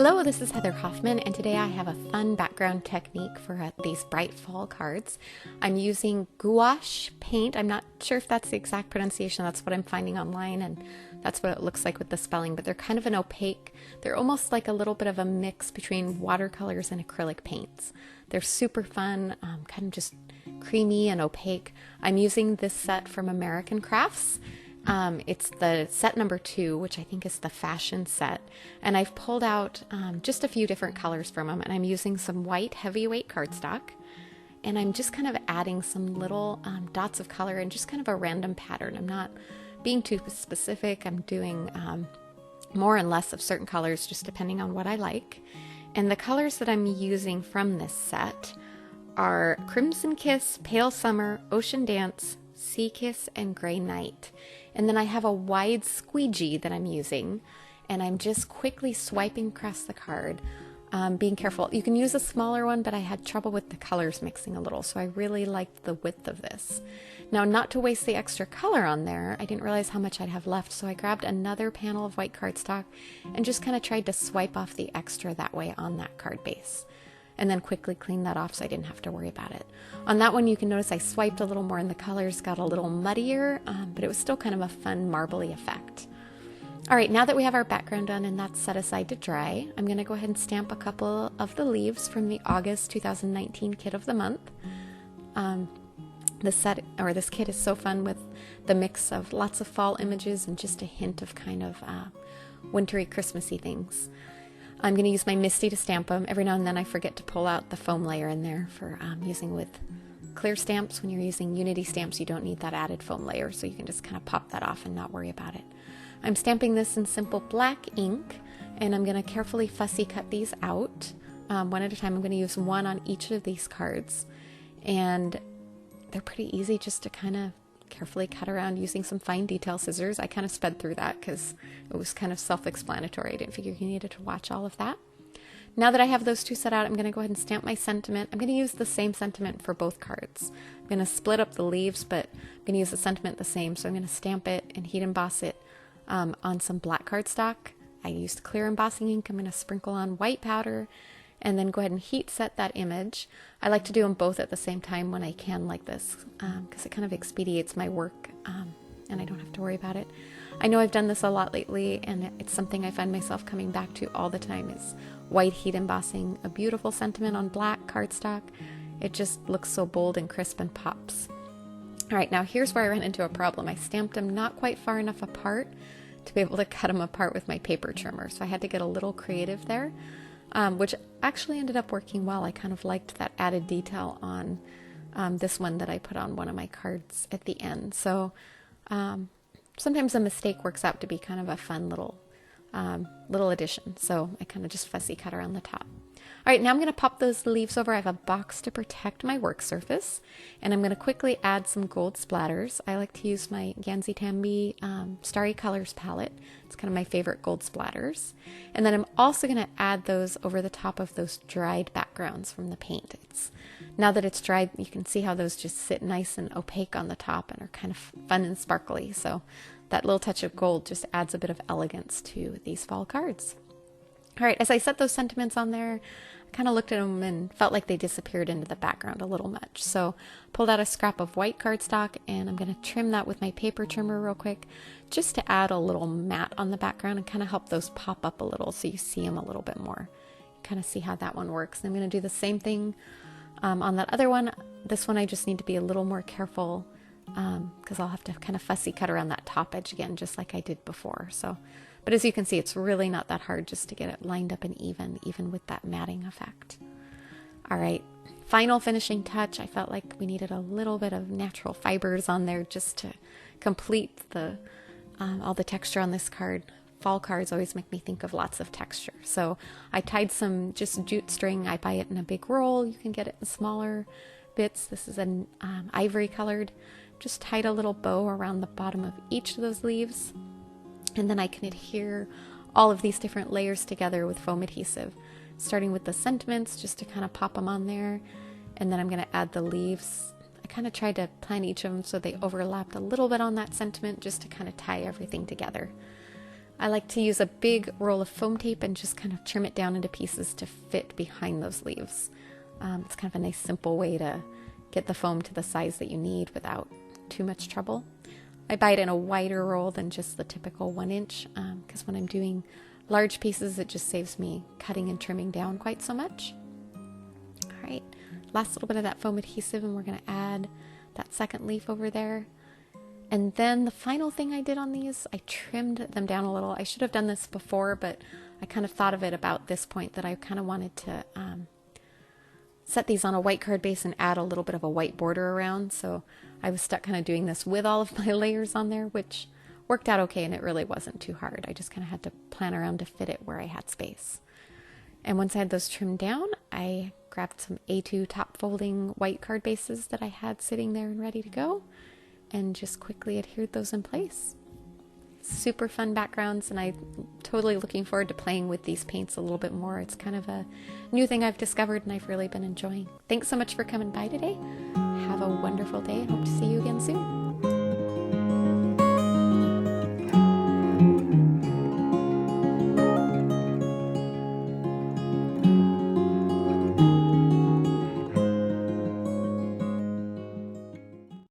Hello, this is Heather Hoffman, and today I have a fun background technique for these bright fall cards. I'm using gouache paint. I'm not sure if that's the exact pronunciation. That's what I'm finding online, and that's what it looks like with the spelling, but they're kind of an opaque. They're almost like a little bit of a mix between watercolors and acrylic paints. They're super fun, kind of just creamy and opaque. I'm using this set from American Crafts. It's the set number 2, which I think is the fashion set, and I've pulled out just a few different colors from them, and I'm using some white heavyweight cardstock, and I'm just kind of adding some little dots of color and just kind of a random pattern. I'm not being too specific. I'm doing more and less of certain colors just depending on what I like. And the colors that I'm using from this set are Crimson Kiss, Pale Summer, Ocean Dance, Sea Kiss, and Gray Night. And then I have a wide squeegee that I'm using, and I'm just quickly swiping across the card, being careful. You can use a smaller one, but I had trouble with the colors mixing a little, so I really liked the width of this. Now, not to waste the extra color on there, I didn't realize how much I'd have left, so I grabbed another panel of white cardstock and just kind of tried to swipe off the extra that way on that card base, and then quickly clean that off so I didn't have to worry about it. On that one, you can notice I swiped a little more and the colors got a little muddier, but it was still kind of a fun marbly effect. All right, now that we have our background done and that's set aside to dry, I'm going to go ahead and stamp a couple of the leaves from the August 2019 Kit of the Month. This kit is so fun with the mix of lots of fall images and just a hint of kind of wintry, Christmassy things. I'm going to use my Misty to stamp them. Every now and then I forget to pull out the foam layer in there for using with clear stamps. When you're using Unity stamps, you don't need that added foam layer, so you can just kind of pop that off and not worry about it. I'm stamping this in simple black ink, and I'm going to carefully fussy cut these out one at a time. I'm going to use one on each of these cards, and they're pretty easy just to kind of carefully cut around using some fine detail scissors. I kind of sped through that because it was kind of self-explanatory. I didn't figure you needed to watch all of that. Now that I have those two set out, I'm going to go ahead and stamp my sentiment. I'm going to use the same sentiment for both cards. I'm going to split up the leaves, but I'm going to use the sentiment the same. So I'm going to stamp it and heat emboss it on some black cardstock. I used clear embossing ink. I'm going to sprinkle on white powder and then go ahead and heat set that image. I like to do them both at the same time when I can like this, because it kind of expedites my work, and I don't have to worry about it. I know I've done this a lot lately, and it's something I find myself coming back to all the time, is white heat embossing a beautiful sentiment on black cardstock. It just looks so bold and crisp and pops. All right, now here's where I ran into a problem. I stamped them not quite far enough apart to be able to cut them apart with my paper trimmer, so I had to get a little creative there. Which actually ended up working well. I kind of liked that added detail on this one that I put on one of my cards at the end. So sometimes a mistake works out to be kind of a fun little addition. So I kind of just fussy cut around the top. All right, now I'm going to pop those leaves over. I have a box to protect my work surface, and I'm going to quickly add some gold splatters. I like to use my Gansey Tambi Starry Colors palette. It's kind of my favorite gold splatters. And then I'm also going to add those over the top of those dried backgrounds from the paint. Now that it's dried, you can see how those just sit nice and opaque on the top and are kind of fun and sparkly. So that little touch of gold just adds a bit of elegance to these fall cards. All right, as I set those sentiments on there, I kind of looked at them and felt like they disappeared into the background a little much. So pulled out a scrap of white cardstock, and I'm going to trim that with my paper trimmer real quick, just to add a little matte on the background and kind of help those pop up a little so you see them a little bit more. Kind of see how that one works. And I'm going to do the same thing on that other one. This one I just need to be a little more careful because I'll have to kind of fussy cut around that top edge again, just like I did before. But as you can see, it's really not that hard just to get it lined up and even with that matting effect. All right, final finishing touch. I felt like we needed a little bit of natural fibers on there just to complete all the texture on this card. Fall cards always make me think of lots of texture. So I tied some just jute string. I buy it in a big roll. You can get it in smaller bits. This is an ivory colored. Just tied a little bow around the bottom of each of those leaves. And then I can adhere all of these different layers together with foam adhesive, starting with the sentiments just to kind of pop them on there. And then I'm going to add the leaves. I kind of tried to plan each of them so they overlapped a little bit on that sentiment just to kind of tie everything together. I like to use a big roll of foam tape and just kind of trim it down into pieces to fit behind those leaves. It's kind of a nice simple way to get the foam to the size that you need without too much trouble. I buy it in a wider roll than just the typical 1 inch because when I'm doing large pieces it just saves me cutting and trimming down quite so much. All right, last little bit of that foam adhesive, and we're going to add that second leaf over there. And then the final thing I did on these, I trimmed them down a little. I should have done this before, but I kind of thought of it about this point that I kind of wanted to set these on a white card base and add a little bit of a white border around. So I was stuck kind of doing this with all of my layers on there, which worked out okay, and it really wasn't too hard. I just kind of had to plan around to fit it where I had space. And once I had those trimmed down, I grabbed some A2 top folding white card bases that I had sitting there and ready to go, and just quickly adhered those in place. Super fun backgrounds, and I'm totally looking forward to playing with these paints a little bit more. It's kind of a new thing I've discovered and I've really been enjoying. Thanks so much for coming by today. Have a wonderful day and hope to see you again soon.